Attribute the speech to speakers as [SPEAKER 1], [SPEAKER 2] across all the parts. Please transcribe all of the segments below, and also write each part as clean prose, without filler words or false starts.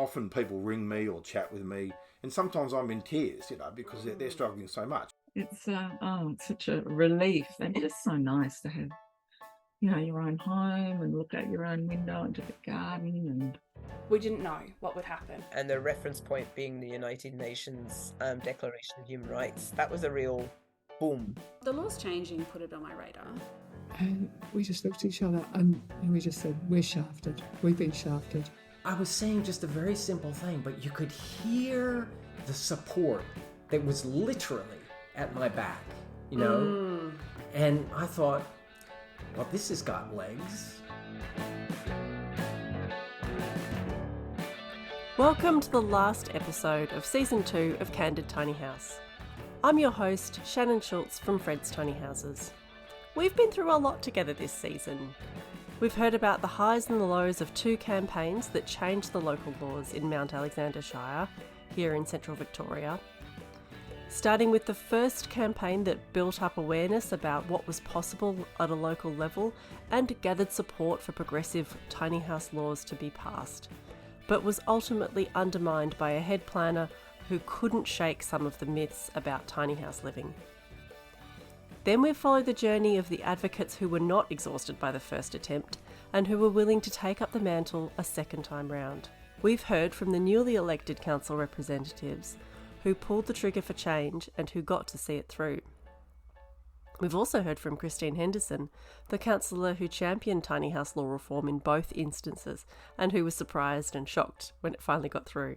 [SPEAKER 1] often people ring me or chat with me, and sometimes I'm in tears, because they're struggling so much.
[SPEAKER 2] It's such a relief, and just so nice to have, your own home and look out your own window into the garden. And
[SPEAKER 3] we didn't know what would happen.
[SPEAKER 4] And the reference point being the United Nations Declaration of Human Rights. That was a real boom.
[SPEAKER 3] The law's changing put it on my radar.
[SPEAKER 5] And we just looked at each other and we just said, we're shafted. We've been shafted.
[SPEAKER 6] I was saying just a very simple thing, but you could hear the support that was literally at my back, And I thought, well, this has got legs.
[SPEAKER 7] Welcome to the last episode of Season 2 of Candid Tiny House. I'm your host, Shannon Schultz from Fred's Tiny Houses. We've been through a lot together this season. We've heard about the highs and the lows of 2 campaigns that changed the local laws in Mount Alexander Shire, here in central Victoria. Starting with the first campaign that built up awareness about what was possible at a local level and gathered support for progressive tiny house laws to be passed, but was ultimately undermined by a head planner who couldn't shake some of the myths about tiny house living. Then we followed the journey of the advocates who were not exhausted by the first attempt and who were willing to take up the mantle a second time round. We've heard from the newly elected council representatives who pulled the trigger for change and who got to see it through. We've also heard from Christine Henderson, the councillor who championed tiny house law reform in both instances and who was surprised and shocked when it finally got through.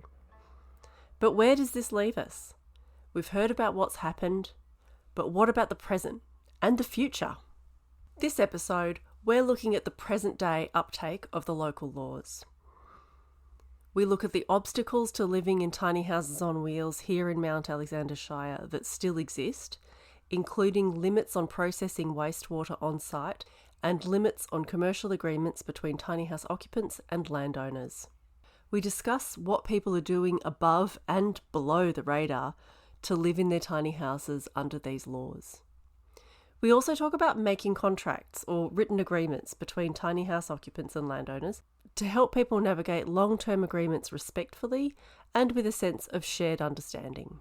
[SPEAKER 7] But where does this leave us? We've heard about what's happened, but what about the present and the future? This episode, we're looking at the present day uptake of the local laws. We look at the obstacles to living in tiny houses on wheels here in Mount Alexander Shire that still exist, including limits on processing wastewater on site and limits on commercial agreements between tiny house occupants and landowners. We discuss what people are doing above and below the radar to live in their tiny houses under these laws. We also talk about making contracts or written agreements between tiny house occupants and landowners to help people navigate long-term agreements respectfully and with a sense of shared understanding.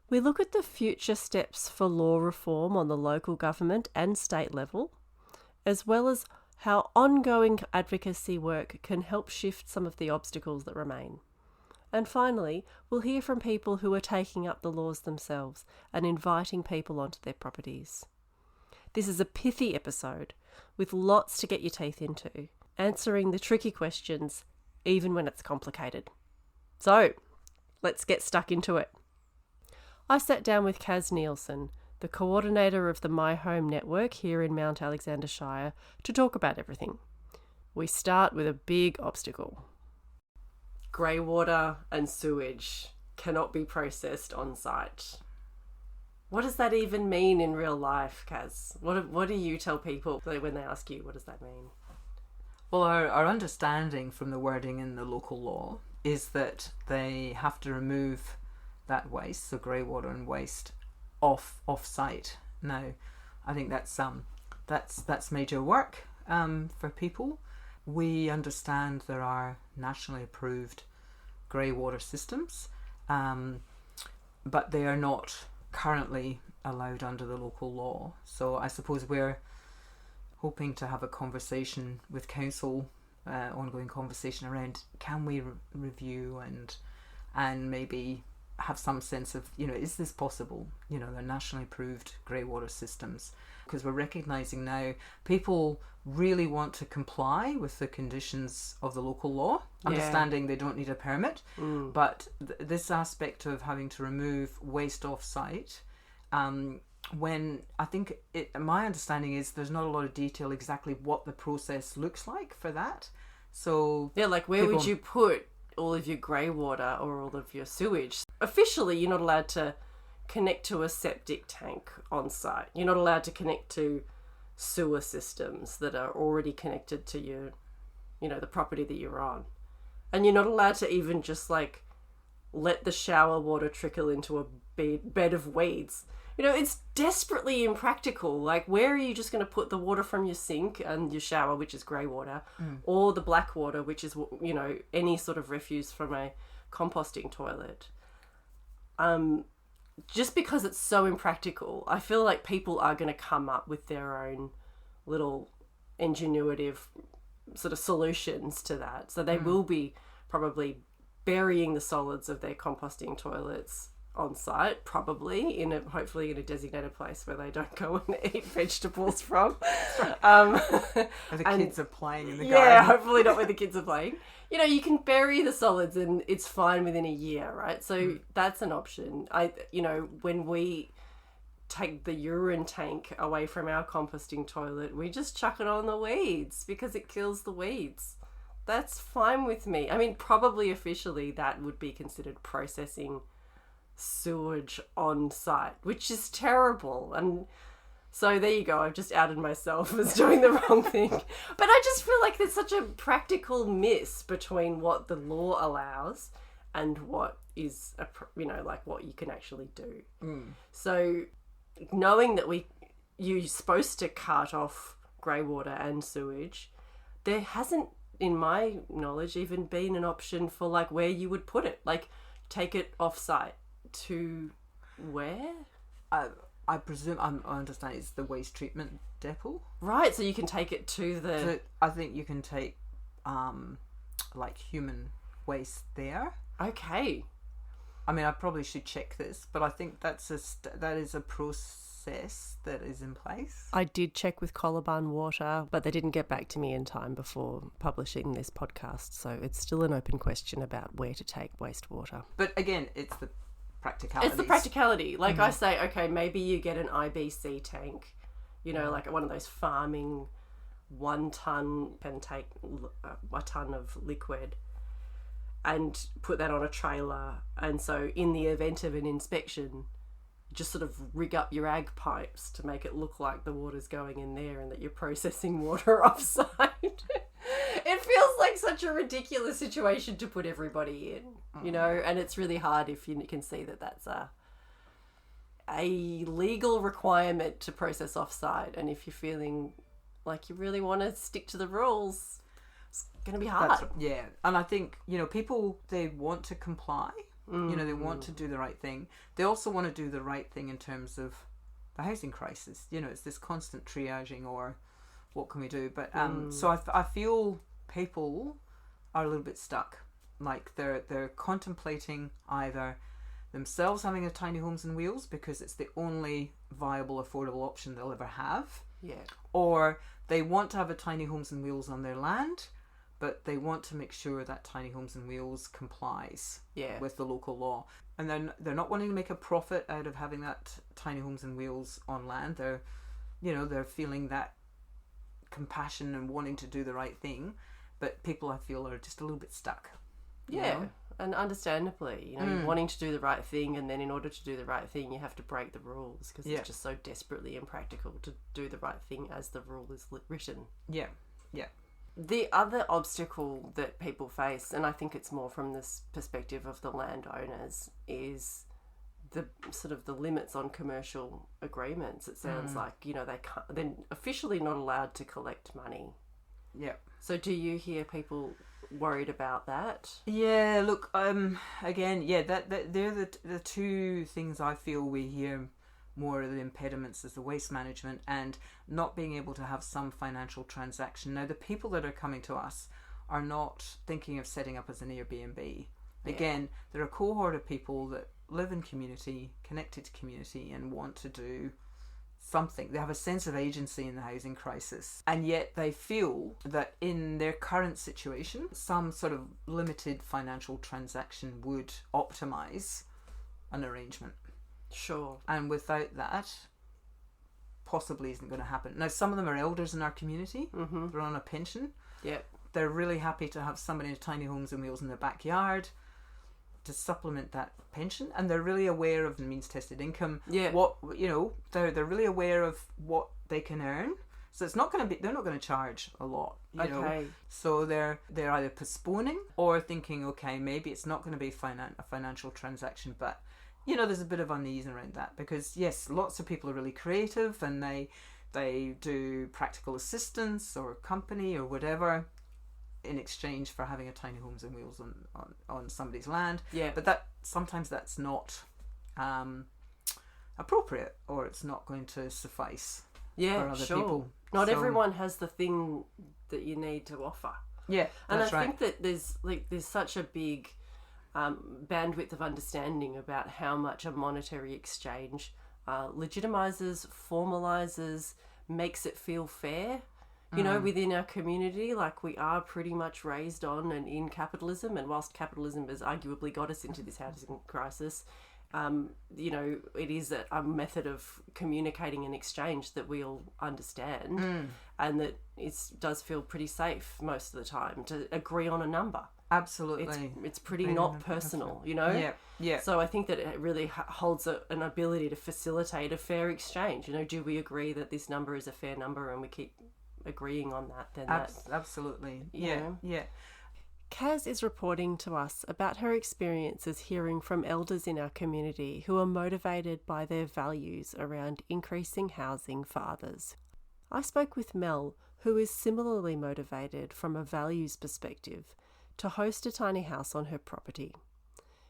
[SPEAKER 7] We look at the future steps for law reform on the local government and state level, as well as how ongoing advocacy work can help shift some of the obstacles that remain. And finally, we'll hear from people who are taking up the laws themselves and inviting people onto their properties. This is a pithy episode with lots to get your teeth into, answering the tricky questions even when it's complicated. So, let's get stuck into it. I sat down with Kaz Nielsen, the coordinator of the My Home network here in Mount Alexander Shire, to talk about everything. We start with a big obstacle. Grey water and sewage cannot be processed on site. What does that even mean in real life, Kaz? What do you tell people when they ask you, what does that mean?
[SPEAKER 8] Well, our understanding from the wording in the local law is that they have to remove that waste, so grey water and waste, off site. Now, I think that's major work for people. We understand there are nationally approved grey water systems, but they are not currently allowed under the local law. So I suppose we're hoping to have a conversation with council, ongoing conversation around can we review and maybe have some sense of, is this possible? They're nationally approved grey water systems, because we're recognising now people really want to comply with the conditions of the local law, understanding they don't need a permit, but this aspect of having to remove waste off site, when I think my understanding is there's not a lot of detail exactly what the process looks like for that. So
[SPEAKER 7] yeah, like where would you put all of your grey water or all of your sewage? Officially, you're not allowed to connect to a septic tank on site. You're not allowed to connect to sewer systems that are already connected to your, the property that you're on. And you're not allowed to even just let the shower water trickle into a bed of weeds. You know, it's desperately impractical. Like, where are you just going to put the water from your sink and your shower, which is grey water, or the black water, which is, you know, any sort of refuse from a composting toilet? Just because it's so impractical, I feel like people are going to come up with their own little ingenuitive sort of solutions to that. So they will be probably burying the solids of their composting toilets on site, probably hopefully in a designated place where they don't go and eat vegetables from.
[SPEAKER 8] The kids are playing in the garden.
[SPEAKER 7] Yeah, hopefully not where the kids are playing. You know, you can bury the solids and it's fine within a year, right? So that's an option. When we take the urine tank away from our composting toilet, we just chuck it on the weeds because it kills the weeds. That's fine with me. I mean, probably officially that would be considered processing sewage on site, which is terrible. And so there you go, I've just outed myself as doing the wrong thing. But I just feel like there's such a practical miss between what the law allows and what is what you can actually do. So knowing that you're supposed to cut off grey water and sewage, there hasn't, in my knowledge, even been an option for like where you would put it, like take it off site to where?
[SPEAKER 8] I presume, I understand it's the waste treatment depot.
[SPEAKER 7] Right, so you can take it to the...
[SPEAKER 8] So I think you can take like human waste there.
[SPEAKER 7] Okay.
[SPEAKER 8] I mean, I probably should check this, but I think that is a process that is in place.
[SPEAKER 7] I did check with Colaburn Water, but they didn't get back to me in time before publishing this podcast, so it's still an open question about where to take wastewater.
[SPEAKER 8] But again, it's the practicality.
[SPEAKER 7] It's the practicality. Like I say, okay, maybe you get an IBC tank, like one of those farming 1 ton can take a ton of liquid, and put that on a trailer. And so in the event of an inspection, just sort of rig up your ag pipes to make it look like the water's going in there and that you're processing water offsite. It feels like such a ridiculous situation to put everybody in, and it's really hard if you can see that that's a legal requirement to process offsite. And if you're feeling like you really want to stick to the rules, it's going to be hard.
[SPEAKER 8] And I think, people, they want to comply. They want to do the right thing. They also want to do the right thing in terms of the housing crisis. It's this constant triaging, or what can we do? But so I feel people are a little bit stuck. Like they're contemplating either themselves having a tiny homes and wheels because it's the only viable, affordable option they'll ever have.
[SPEAKER 7] Yeah.
[SPEAKER 8] Or they want to have a tiny homes and wheels on their land, but they want to make sure that Tiny Homes and Wheels complies with the local law. And they're not wanting to make a profit out of having that Tiny Homes and Wheels on land. They're feeling that compassion and wanting to do the right thing, but people, I feel, are just a little bit stuck.
[SPEAKER 7] And understandably, wanting to do the right thing, and then in order to do the right thing, you have to break the rules because it's just so desperately impractical to do the right thing as the rule is written. Yeah. The other obstacle that people face, and I think it's more from this perspective of the landowners, is the sort of the limits on commercial agreements. It sounds like, they're officially not allowed to collect money.
[SPEAKER 8] Yeah.
[SPEAKER 7] So do you hear people worried about that?
[SPEAKER 8] Yeah, look, again, that they're the two things I feel we hear more of the impediments is the waste management and not being able to have some financial transaction. Now, the people that are coming to us are not thinking of setting up as an Airbnb. Again, they're a cohort of people that live in community, connected to community, and want to do something. They have a sense of agency in the housing crisis, and yet they feel that in their current situation, some sort of limited financial transaction would optimize an arrangement.
[SPEAKER 7] Sure.
[SPEAKER 8] And without that, possibly isn't going to happen. Now, some of them are elders in our community. Mm-hmm. They're on a pension.
[SPEAKER 7] Yep.
[SPEAKER 8] They're really happy to have somebody in Tiny Homes and Wheels in their backyard to supplement that pension, and they're really aware of the means-tested income.
[SPEAKER 7] Yeah.
[SPEAKER 8] They're really aware of what they can earn. So it's not going to be. They're not going to charge a lot. You know? So they're either postponing or thinking, okay, maybe it's not going to be a financial transaction, but you know, there's a bit of unease around that because, yes, lots of people are really creative and they do practical assistance or company or whatever in exchange for having a tiny homes on wheels on somebody's land.
[SPEAKER 7] Yeah.
[SPEAKER 8] But sometimes that's not appropriate, or it's not going to suffice for other people.
[SPEAKER 7] Not everyone has the thing that you need to offer.
[SPEAKER 8] Yeah,
[SPEAKER 7] and
[SPEAKER 8] that's
[SPEAKER 7] I
[SPEAKER 8] right.
[SPEAKER 7] think that there's such a big bandwidth of understanding about how much a monetary exchange legitimizes, formalizes, makes it feel fair. You know, within our community, like we are pretty much raised on and in capitalism, and whilst capitalism has arguably got us into this housing crisis, you know, it is a method of communicating an exchange that we all understand, and that it does feel pretty safe most of the time to agree on a number.
[SPEAKER 8] Absolutely.
[SPEAKER 7] It's pretty not personal, you know?
[SPEAKER 8] Yeah, yeah.
[SPEAKER 7] So I think that it really holds an ability to facilitate a fair exchange. You know, do we agree that this number is a fair number and we keep agreeing on that? Then
[SPEAKER 8] absolutely. Yeah, yeah.
[SPEAKER 7] Kaz is reporting to us about her experiences hearing from elders in our community who are motivated by their values around increasing housing for others. I spoke with Mel, who is similarly motivated from a values perspective to host a tiny house on her property.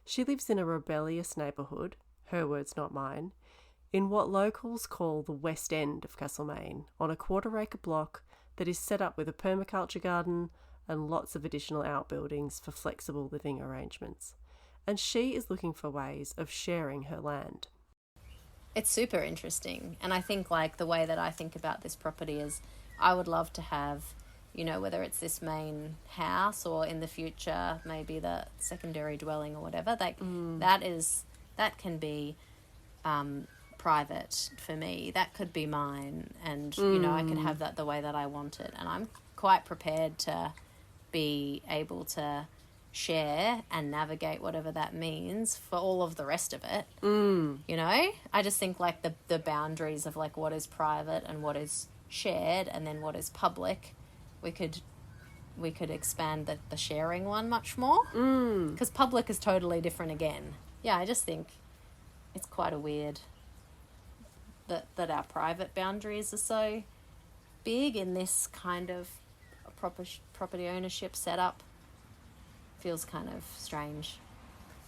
[SPEAKER 7] She lives in a rebellious neighbourhood, her words not mine, in what locals call the West End of Castlemaine, on a quarter-acre block that is set up with a permaculture garden and lots of additional outbuildings for flexible living arrangements. And she is looking for ways of sharing her land.
[SPEAKER 9] It's super interesting. And I think like the way that I think about this property is I would love to have, you know, whether it's this main house or in the future maybe the secondary dwelling or whatever, like that can be private for me. That could be mine, and you know, I can have that the way that I want it, and I'm quite prepared to be able to share and navigate whatever that means for all of the rest of it. You know, I just think like the boundaries of like what is private and what is shared and then what is public, we could expand the sharing one much more, because public is totally different again. Yeah, I just think it's quite a weird that our private boundaries are so big in this kind of property ownership setup. Feels kind of strange.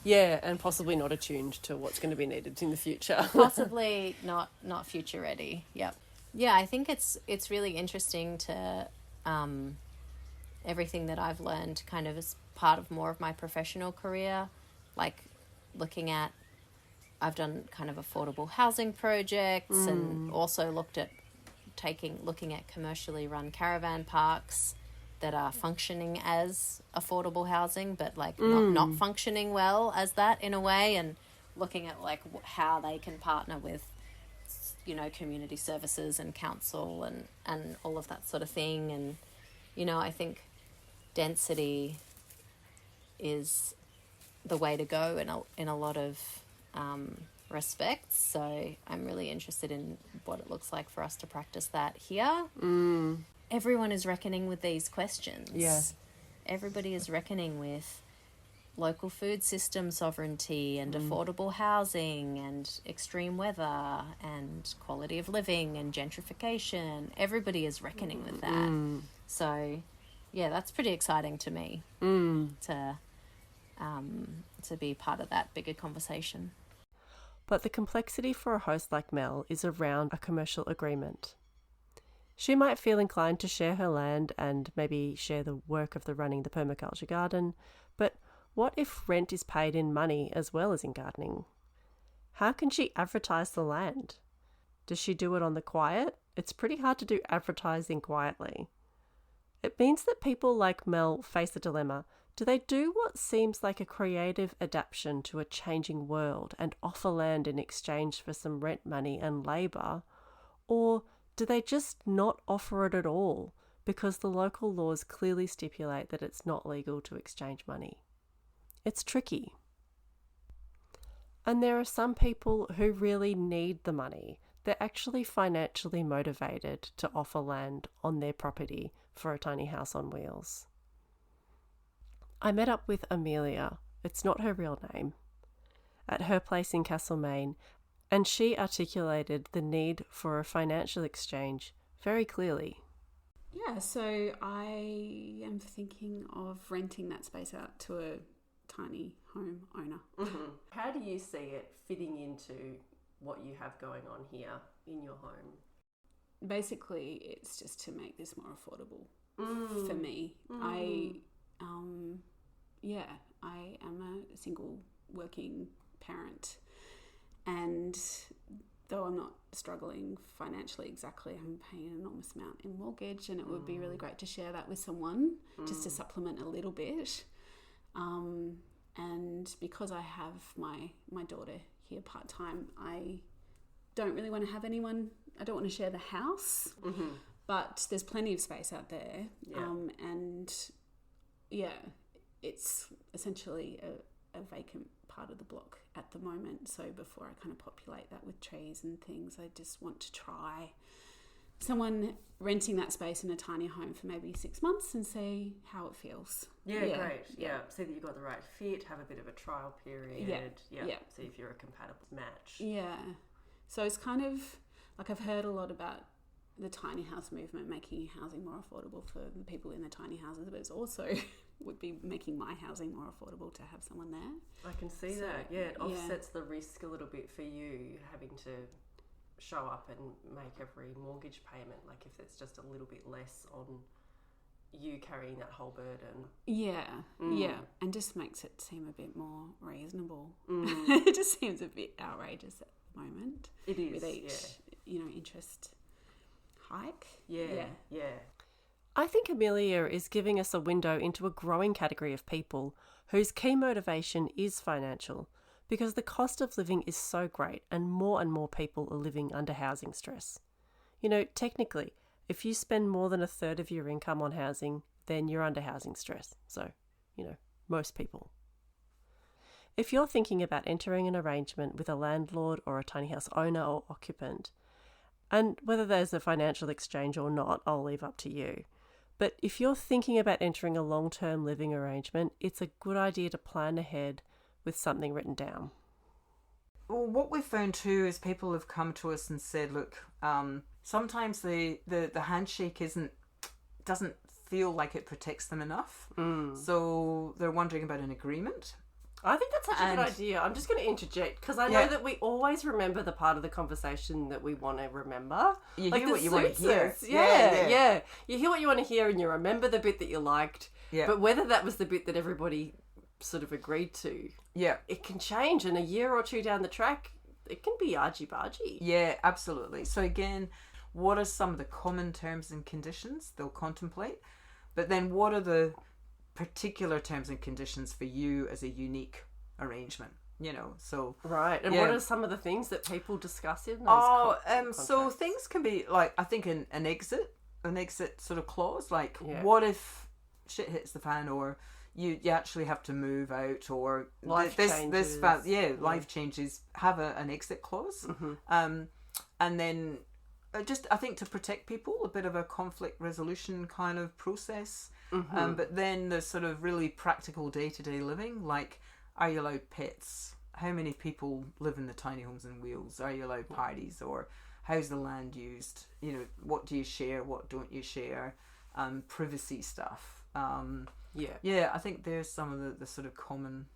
[SPEAKER 7] Yeah, and possibly not attuned to what's going to be needed in the future.
[SPEAKER 9] Possibly not future ready. Yep. Yeah, I think it's really interesting to everything that I've learned kind of as part of more of my professional career, like looking at, I've done kind of affordable housing projects and also looking at commercially run caravan parks that are functioning as affordable housing, but like not functioning well as that in a way, and looking at like how they can partner with, you know, community services and council and all of that sort of thing. And, you know, I think density is the way to go in a lot of respects. So I'm really interested in what it looks like for us to practice that here. Everyone is reckoning with these questions.
[SPEAKER 7] Yes.
[SPEAKER 9] Everybody is reckoning with local food system sovereignty and affordable housing and extreme weather and quality of living and gentrification. Everybody is reckoning with that. So, yeah, that's pretty exciting to me to be part of that bigger conversation.
[SPEAKER 7] But the complexity for a host like Mel is around a commercial agreement. She might feel inclined to share her land and maybe share the work of running the permaculture garden, but what if rent is paid in money as well as in gardening? How can she advertise the land? Does she do it on the quiet? It's pretty hard to do advertising quietly. It means that people like Mel face a dilemma. Do they do what seems like a creative adaptation to a changing world and offer land in exchange for some rent money and labour? Or do they just not offer it at all because the local laws clearly stipulate that it's not legal to exchange money? It's tricky. And there are some people who really need the money. They're actually financially motivated to offer land on their property for a tiny house on wheels. I met up with Amelia. It's not her real name. at her place in Castlemaine, and she articulated the need for a financial exchange very clearly.
[SPEAKER 3] Yeah, so I am thinking of renting that space out to a tiny home owner.
[SPEAKER 7] Mm-hmm. How do you see it fitting into what you have going on here in your home?
[SPEAKER 3] Basically, it's just to make this more affordable for me. I am a single working parent, and though I'm not struggling financially exactly, I'm paying an enormous amount in mortgage, and it would be really great to share that with someone just to supplement a little bit. And because I have my daughter here part-time, I don't really want to have anyone. I don't want to share the house, but there's plenty of space out there. It's essentially a vacant part of the block at the moment. So before I kind of populate that with trees and things, I just want to try someone renting that space in a tiny home for maybe 6 months and see how it feels.
[SPEAKER 7] Yeah, great. Yeah, see that you've got the right fit, have a bit of a trial period. See if you're a compatible match.
[SPEAKER 3] Yeah. So it's kind of like I've heard a lot about the tiny house movement making housing more affordable for the people in the tiny houses, but it's also would be making my housing more affordable to have someone there.
[SPEAKER 7] I can see that. Yeah, it offsets the risk a little bit for you having to show up and make every mortgage payment. Like if it's just a little bit less on you carrying that whole burden.
[SPEAKER 3] Yeah, and just makes it seem a bit more reasonable. It just seems a bit outrageous at the moment.
[SPEAKER 7] It is,
[SPEAKER 3] with each, interest hike.
[SPEAKER 7] Yeah.
[SPEAKER 10] I think Amelia is giving us a window into a growing category of people whose key motivation is financial, because the cost of living is so great and more people are living under housing stress. Technically, if you spend more than a third of your income on housing, then you're under housing stress. So, most people. If you're thinking about entering an arrangement with a landlord or a tiny house owner or occupant, and whether there's a financial exchange or not, I'll leave up to you. But if you're thinking about entering a long-term living arrangement, it's a good idea to plan ahead with something written down.
[SPEAKER 8] Well, what we've found too is people have come to us and said, look, sometimes the handshake doesn't feel like it protects them enough. So they're wondering about an agreement.
[SPEAKER 10] I think that's such a good idea. I'm just going to interject because I know that we always remember the part of the conversation that we want to remember.
[SPEAKER 8] You hear what you want to hear.
[SPEAKER 10] Yeah. You hear what you want to hear and you remember the bit that you liked.
[SPEAKER 8] Yeah.
[SPEAKER 10] But whether that was the bit that everybody sort of agreed to, it can change. And a year or two down the track, it can be argy-bargy.
[SPEAKER 8] Yeah, absolutely. So again, what are some of the common terms and conditions they'll contemplate? But then what are the particular terms and conditions for you as a unique arrangement? So
[SPEAKER 10] right. And what are some of the things that people discuss in those
[SPEAKER 8] so things can be like, I think an exit sort of clause, like what if shit hits the fan, or you actually have to move out, or life changes, have an exit clause. And then just, I think, to protect people, a bit of a conflict resolution kind of process. But then there's sort of really practical day-to-day living, like, are you allowed pets? How many people live in the tiny homes and wheels? Are you allowed parties? Or how's the land used? What do you share? What don't you share? Privacy stuff. I think there's some of the sort of common.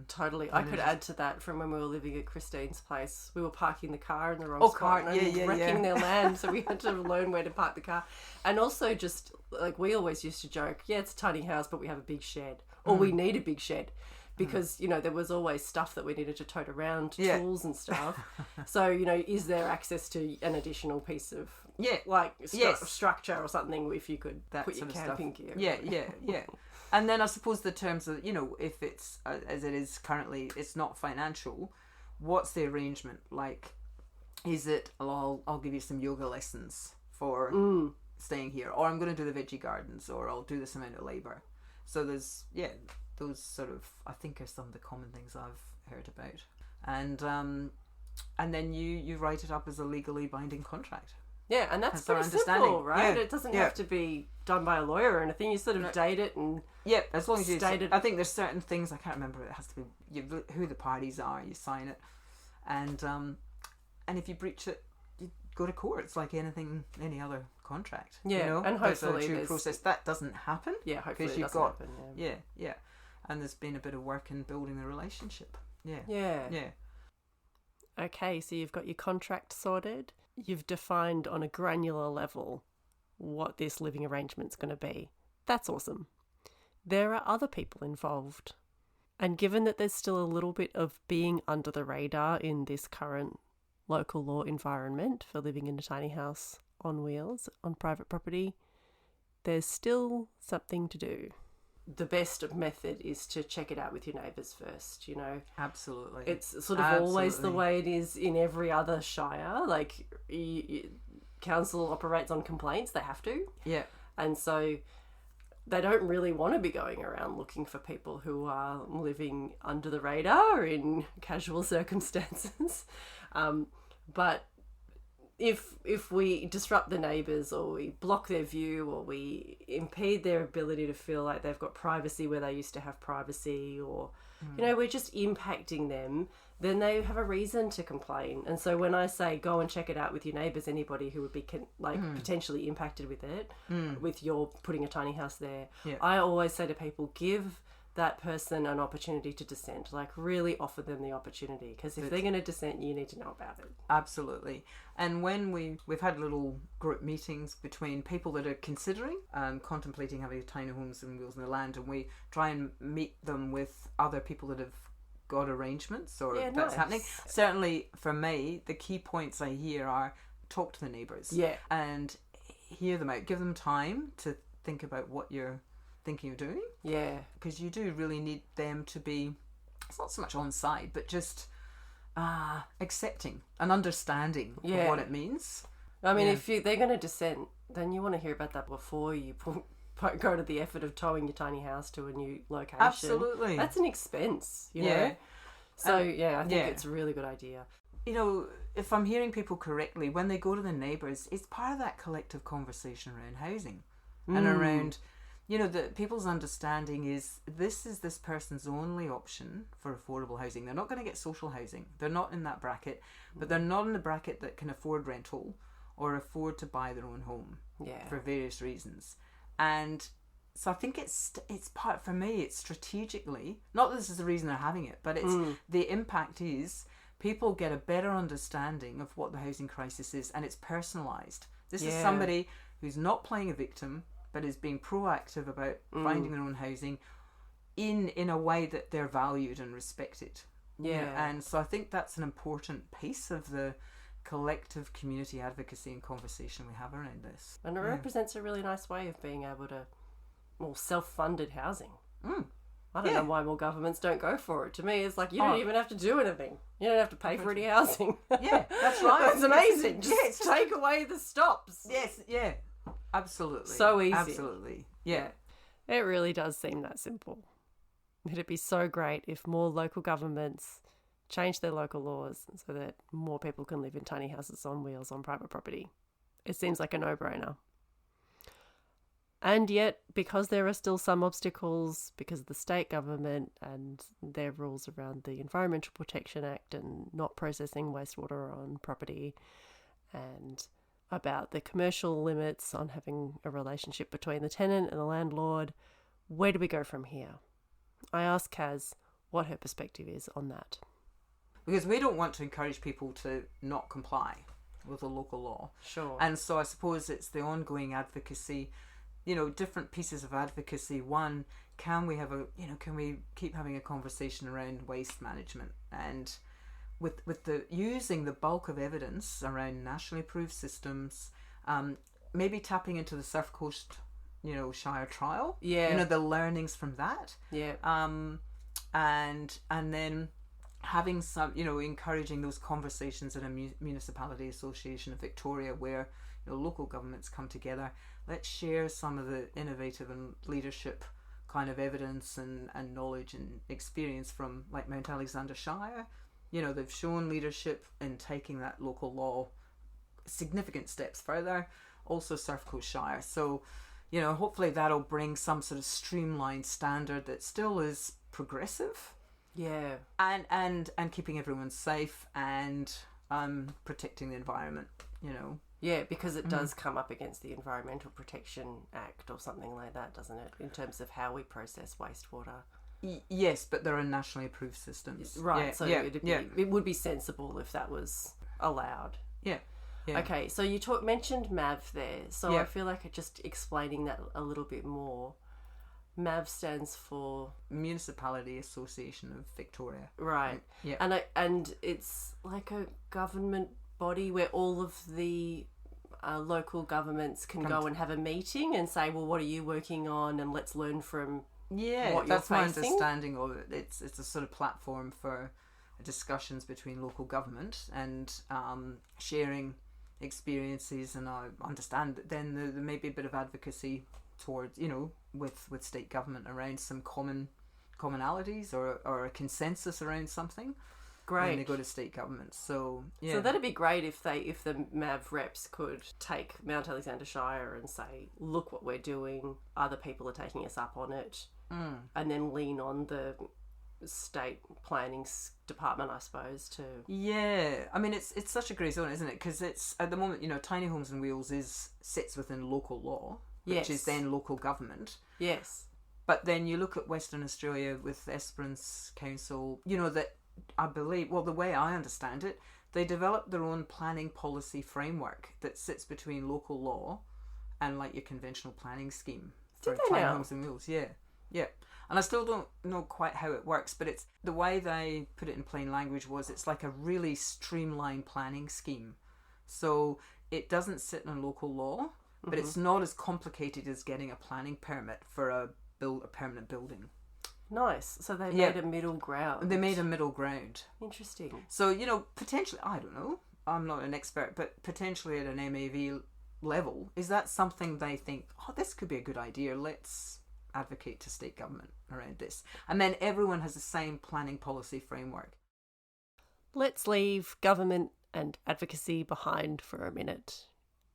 [SPEAKER 10] Totally. I could add to that from when we were living at Christine's place. We were parking the car in the wrong spot and wrecking their land, so we had to learn where to park the car. And also just, like, we always used to joke, it's a tiny house, but we have a big shed. Or we need a big shed. Because, there was always stuff that we needed to tote around, tools and stuff. So, is there access to an additional piece of, structure or something if you could put your camping gear?
[SPEAKER 8] Yeah. And then I suppose the terms of, if it's, as it is currently, it's not financial, what's the arrangement? Like, is it, I'll give you some yoga lessons for staying here, or I'm going to do the veggie gardens, or I'll do this amount of labour. So there's, those sort of, I think, are some of the common things I've heard about. And then you write it up as a legally binding contract.
[SPEAKER 10] Yeah, and that's pretty simple, right?
[SPEAKER 8] Yeah.
[SPEAKER 10] It doesn't have to be done by a lawyer or anything. You sort of date it and
[SPEAKER 8] Yep, as long as you
[SPEAKER 10] stated.
[SPEAKER 8] I think there's certain things, I can't remember, it has to be who the parties are, you sign it, and if you breach it, you go to court. It's like any other contract.
[SPEAKER 10] Yeah,
[SPEAKER 8] you know?
[SPEAKER 10] and hopefully
[SPEAKER 8] there's a due
[SPEAKER 10] there's-
[SPEAKER 8] process. That doesn't happen.
[SPEAKER 10] Yeah, hopefully
[SPEAKER 8] because
[SPEAKER 10] it
[SPEAKER 8] you've
[SPEAKER 10] doesn't
[SPEAKER 8] got
[SPEAKER 10] happen.
[SPEAKER 8] yeah, and there's been a bit of work in building the relationship. Yeah.
[SPEAKER 10] Yeah. Okay, so you've got your contract sorted. You've defined on a granular level what this living arrangement's going to be. That's awesome. There are other people involved. And given that there's still a little bit of being under the radar in this current local law environment for living in a tiny house on wheels on private property, there's still something to do. The best method is to check it out with your neighbours first, you know.
[SPEAKER 8] Absolutely.
[SPEAKER 10] It's sort of always the way it is in every other shire. Like, council operates on complaints, they have to.
[SPEAKER 8] Yeah.
[SPEAKER 10] And so they don't really want to be going around looking for people who are living under the radar in casual circumstances. But if we disrupt the neighbours, or we block their view, or we impede their ability to feel like they've got privacy where they used to have privacy, or you know, we're just impacting them, then they have a reason to complain. And so when I say go and check it out with your neighbours, anybody who would be potentially impacted with it, with your putting a tiny house there, I always say to people, give that person an opportunity to dissent. Like, really offer them the opportunity, because if they're going to dissent, you need to know about it.
[SPEAKER 8] Absolutely. And when we've had little group meetings between people that are considering contemplating having tiny homes and wheels on the land, and we try and meet them with other people that have got arrangements or that's happening. Certainly for me, the key points I hear are talk to the neighbours and hear them out, give them time to think about what you're thinking of doing, because you do really need them to be, it's not so much on side, but just accepting and understanding of what it means.
[SPEAKER 10] I mean, if they're going to dissent, then you want to hear about that before you go to the effort of towing your tiny house to a new location.
[SPEAKER 8] Absolutely.
[SPEAKER 10] That's an expense, you know. So I think it's a really good idea.
[SPEAKER 8] You know, if I'm hearing people correctly, when they go to the neighbours, it's part of that collective conversation around housing and around, you know, that people's understanding is this person's only option for affordable housing. They're not going to get social housing. They're not in that bracket, but they're not in the bracket that can afford rental or afford to buy their own home for various reasons. And so I think it's part, for me, it's strategically, not that this is the reason they're having it, but it's the impact is people get a better understanding of what the housing crisis is, and it's personalised. This is somebody who's not playing a victim, but is being proactive about finding their own housing in a way that they're valued and respected. And so I think that's an important piece of the collective community advocacy and conversation we have around this.
[SPEAKER 10] And it represents a really nice way of being able to, self-funded housing. I don't know why more governments don't go for it. To me, it's like, you don't even have to do anything. You don't have to pay for any housing.
[SPEAKER 8] That's right.
[SPEAKER 10] It's amazing. Just take away the stops.
[SPEAKER 8] Absolutely.
[SPEAKER 10] So easy.
[SPEAKER 8] Absolutely. Yeah.
[SPEAKER 10] It really does seem that simple. It'd be so great if more local governments change their local laws so that more people can live in tiny houses on wheels on private property. It seems like a no-brainer. And yet, because there are still some obstacles because of the state government and their rules around the Environmental Protection Act and not processing wastewater on property, and about the commercial limits on having a relationship between the tenant and the landlord, where do we go from here? I asked Kaz what her perspective is on that.
[SPEAKER 8] Because we don't want to encourage people to not comply with the local law.
[SPEAKER 10] Sure.
[SPEAKER 8] And so I suppose it's the ongoing advocacy, you know, different pieces of advocacy. One, can we keep having a conversation around waste management, and with the using the bulk of evidence around nationally approved systems, maybe tapping into the Surf Coast, Shire trial. The learnings from that. And then having some, encouraging those conversations at a Municipal Association of Victoria where local governments come together. Let's share some of the innovative and leadership kind of evidence and knowledge and experience from like Mount Alexander Shire. They've shown leadership in taking that local law significant steps further. Also Surf Coast Shire. So, you know, hopefully that'll bring some sort of streamlined standard that still is progressive.
[SPEAKER 10] Yeah.
[SPEAKER 8] And keeping everyone safe and protecting the environment, you know.
[SPEAKER 10] Yeah, because it does come up against the Environmental Protection Act or something like that, doesn't it? In terms of how we process wastewater.
[SPEAKER 8] Yes, but there are nationally approved systems.
[SPEAKER 10] Right,
[SPEAKER 8] Yeah,
[SPEAKER 10] so
[SPEAKER 8] yeah,
[SPEAKER 10] it would be sensible if that was allowed.
[SPEAKER 8] Yeah. Yeah.
[SPEAKER 10] Okay, so you mentioned MAV there, so
[SPEAKER 8] Yeah.
[SPEAKER 10] I feel like just explaining that a little bit more. MAV stands for
[SPEAKER 8] Municipal Association of Victoria.
[SPEAKER 10] Right.
[SPEAKER 8] Yeah.
[SPEAKER 10] And it's like a government body where all of the local governments can go and have a meeting and say, well, what are you working on, and let's learn from what
[SPEAKER 8] that's
[SPEAKER 10] you're
[SPEAKER 8] my
[SPEAKER 10] facing.
[SPEAKER 8] understanding of it. It's a sort of platform for discussions between local government and sharing experiences, and I understand that then there may be a bit of advocacy towards, you know, with state government around some commonalities or a consensus around something.
[SPEAKER 10] Great.
[SPEAKER 8] When they go to state government. So yeah.
[SPEAKER 10] So that'd be great if the MAV reps could take Mount Alexander Shire and say, look what we're doing, other people are taking us up on it, and then lean on the state planning department, I suppose, to...
[SPEAKER 8] Yeah, I mean, it's such a grey zone, isn't it? Because it's, at the moment, you know, Tiny Homes in Wheels sits within local law, which is then local government.
[SPEAKER 10] Yes.
[SPEAKER 8] But then you look at Western Australia with Esperance Council, you know, that I believe, well, the way I understand it, they developed their own planning policy framework that sits between local law and like your conventional planning scheme for Tiny Homes and Wheels. Yeah, yeah. And I still don't know quite how it works, but it's the way they put it in plain language was it's like a really streamlined planning scheme. So it doesn't sit in local law, but it's not as complicated as getting a planning permit for a permanent building.
[SPEAKER 10] Nice. So they made a middle ground.
[SPEAKER 8] They made a middle ground.
[SPEAKER 10] Interesting.
[SPEAKER 8] So, you know, potentially, I don't know, I'm not an expert, but potentially at an MAV level, is that something they think, oh, this could be a good idea, let's advocate to state government around this. And then everyone has the same planning policy framework.
[SPEAKER 10] Let's leave government and advocacy behind for a minute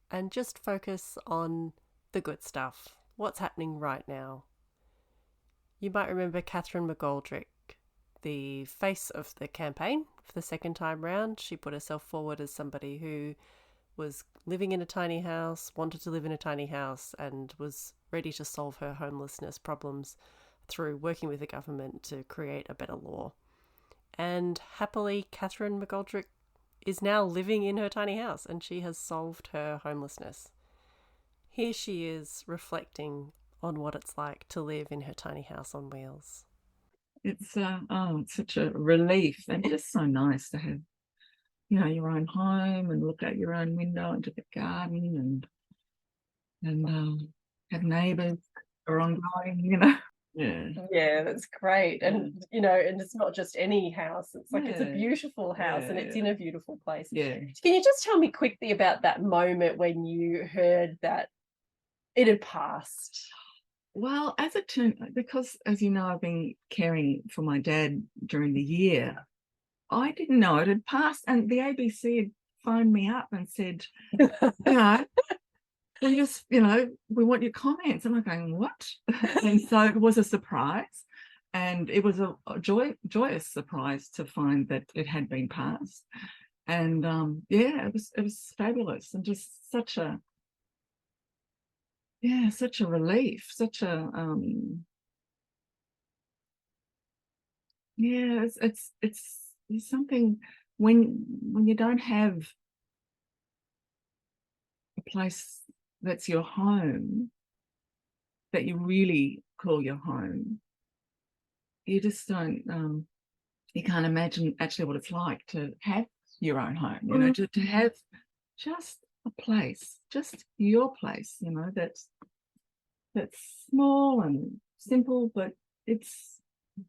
[SPEAKER 10] and just focus on the good stuff. What's happening right now? You might remember Catherine McGoldrick, the face of the campaign for the second time round. She put herself forward as somebody who was living in a tiny house, wanted to live in a tiny house, and was ready to solve her homelessness problems through working with the government to create a better law. And happily, Catherine McGoldrick is now living in her tiny house and she has solved her homelessness. Here she is reflecting on what it's like to live in her tiny house on wheels.
[SPEAKER 2] It's such a relief, and just so nice to have, you know, your own home and look out your own window into the garden and have neighbours who are ongoing, you know.
[SPEAKER 10] Yeah, that's great. And you know, and it's not just any house, it's like it's a beautiful house and it's in a beautiful place.
[SPEAKER 2] Yeah.
[SPEAKER 10] Can you just tell me quickly about that moment when you heard that it had passed?
[SPEAKER 2] Well, as it turned, because as you know, I've been caring for my dad during the year, I didn't know it had passed, and the ABC had phoned me up and said, you know, we just, you know, we want your comments. And I'm going, what? And so it was a surprise, and it was a joyous surprise to find that it had been passed. And it was fabulous, and just such a relief, such a it's something when you don't have a place that's your home, that you really call your home, you just don't you can't imagine actually what it's like to have your own home, you know, to have just a place, just your place, you know, that's small and simple, but it's,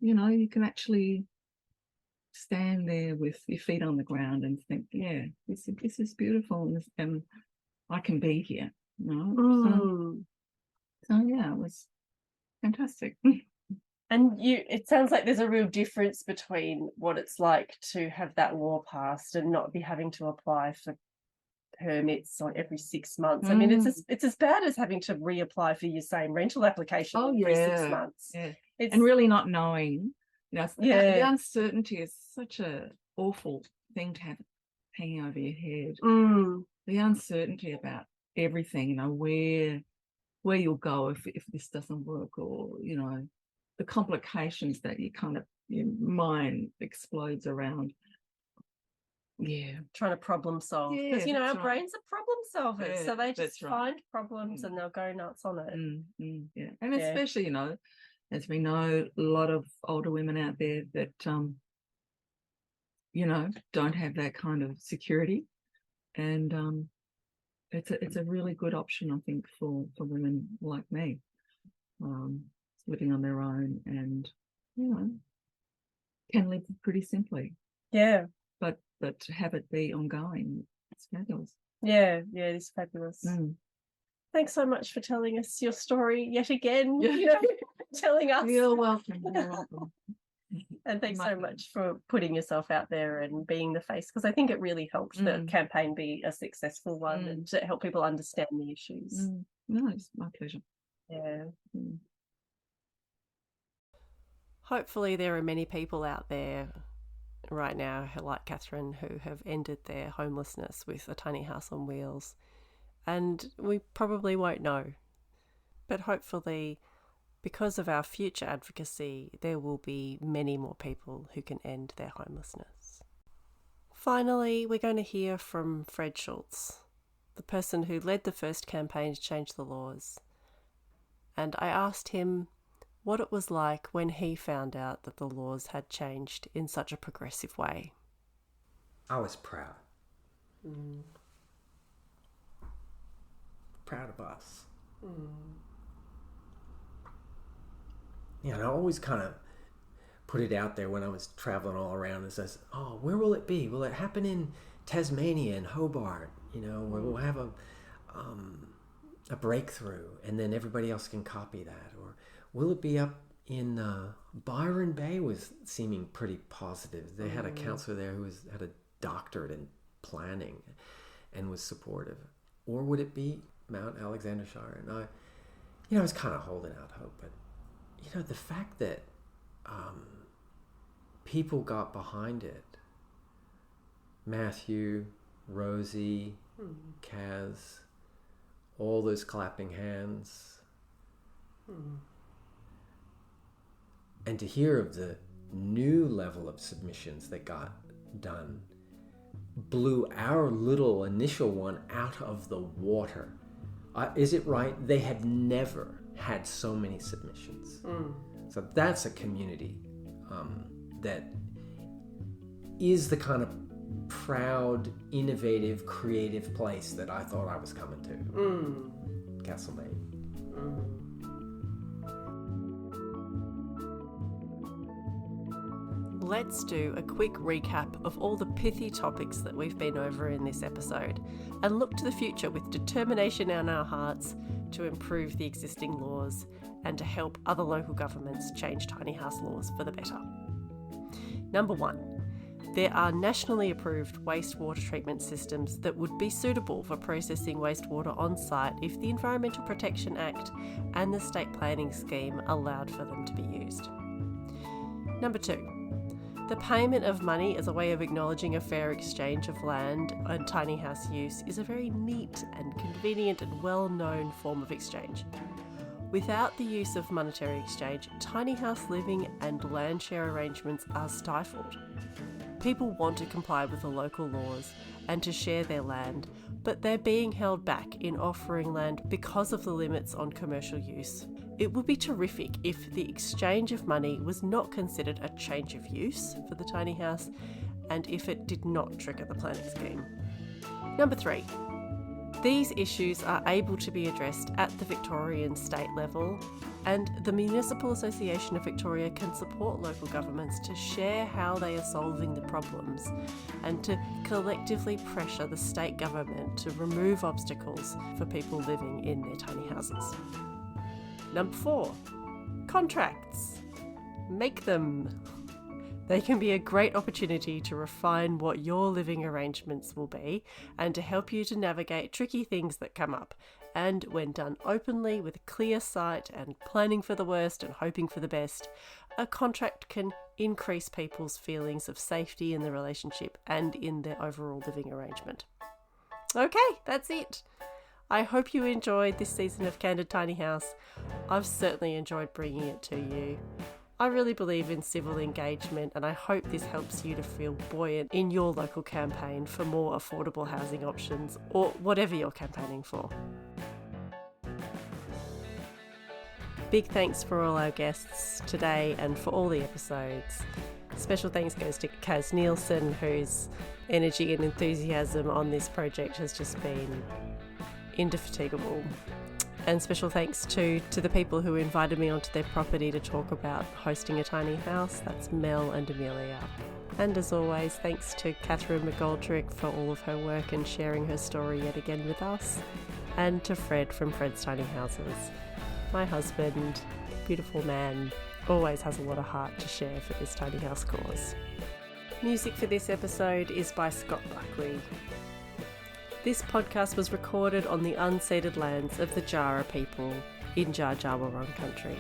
[SPEAKER 2] you know, you can actually stand there with your feet on the ground and think, yeah, this is beautiful, and I can be here, you know. So yeah, it was fantastic.
[SPEAKER 10] And it sounds like there's a real difference between what it's like to have that law passed and not be having to apply for permits every 6 months. I mean, it's as bad as having to reapply for your same rental application every 6 months.
[SPEAKER 2] Yeah. And really not knowing, the uncertainty is such a awful thing to have hanging over your head. The uncertainty about everything, where you'll go if this doesn't work, or the complications that your mind explodes around.
[SPEAKER 10] Trying to problem solve, because our brains are problem solvers, so they just find problems and they'll go nuts on it.
[SPEAKER 2] And especially as we know, a lot of older women out there that don't have that kind of security, and it's a really good option, I think, for women like me, living on their own, and can live pretty simply. But to have it be ongoing, it's fabulous.
[SPEAKER 10] It is fabulous. Thanks so much for telling us your story yet again. Telling us.
[SPEAKER 2] You're welcome. You're welcome.
[SPEAKER 10] And thanks so much for putting yourself out there and being the face, because I think it really helped the campaign be a successful one and to help people understand the issues.
[SPEAKER 2] No, it's my pleasure.
[SPEAKER 7] Hopefully there are many people out there right now, like Catherine, who have ended their homelessness with a tiny house on wheels, and we probably won't know, but hopefully because of our future advocacy there will be many more people who can end their homelessness. Finally, we're going to hear from Fred Schultz, the person who led the first campaign to change the laws, and I asked him what it was like when he found out that the laws had changed in such a progressive way.
[SPEAKER 6] I was proud. Proud of us. I always kind of put it out there when I was traveling all around and says, where will it be? Will it happen in Tasmania and Hobart? Where we'll have a breakthrough and then everybody else can copy that? Or will it be up in Byron Bay? Was seeming pretty positive. They had a counsellor there who had a doctorate in planning and was supportive. Or would it be Mount Alexander Shire? And I was kind of holding out hope, but the fact that people got behind it, Matthew, Rosie, Kaz, all those clapping hands, and to hear of the new level of submissions that got done blew our little initial one out of the water. Is it right? They had never had so many submissions. So that's a community that is the kind of proud, innovative, creative place that I thought I was coming to. Castlemaine.
[SPEAKER 7] Let's do a quick recap of all the pithy topics that we've been over in this episode and look to the future with determination in our hearts to improve the existing laws and to help other local governments change tiny house laws for the better. Number 1, there are nationally approved wastewater treatment systems that would be suitable for processing wastewater on site if the Environmental Protection Act and the State Planning Scheme allowed for them to be used. Number 2, the payment of money as a way of acknowledging a fair exchange of land and tiny house use is a very neat and convenient and well-known form of exchange. Without the use of monetary exchange, tiny house living and land share arrangements are stifled. People want to comply with the local laws and to share their land, but they're being held back in offering land because of the limits on commercial use. It would be terrific if the exchange of money was not considered a change of use for the tiny house and if it did not trigger the planning scheme. Number 3, these issues are able to be addressed at the Victorian state level, and the Municipal Association of Victoria can support local governments to share how they are solving the problems and to collectively pressure the state government to remove obstacles for people living in their tiny houses. Number 4, contracts. Make them.
[SPEAKER 10] They can be a great opportunity to refine what your living arrangements will be and to help you to navigate tricky things that come up. And when done openly with clear sight and planning for the worst and hoping for the best, a contract can increase people's feelings of safety in the relationship and in their overall living arrangement. Okay, that's it. I hope you enjoyed this season of Candid Tiny House. I've certainly enjoyed bringing it to you. I really believe in civil engagement, and I hope this helps you to feel buoyant in your local campaign for more affordable housing options, or whatever you're campaigning for. Big thanks for all our guests today and for all the episodes. Special thanks goes to Kaz Nielsen, whose energy and enthusiasm on this project has just been indefatigable. And special thanks to the people who invited me onto their property to talk about hosting a tiny house. That's Mel and Amelia. And as always, thanks to Catherine McGoldrick for all of her work and sharing her story yet again with us. And to Fred from Fred's Tiny Houses. My husband, beautiful man, always has a lot of heart to share for this tiny house cause. Music for this episode is by Scott Buckley. This podcast was recorded on the unceded lands of the Jara people in Dja Dja Wurrung country.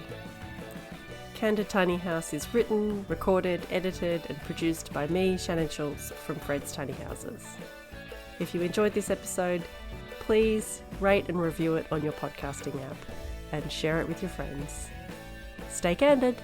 [SPEAKER 10] Candid Tiny House is written, recorded, edited and produced by me, Shannon Schultz, from Fred's Tiny Houses. If you enjoyed this episode, please rate and review it on your podcasting app and share it with your friends. Stay candid!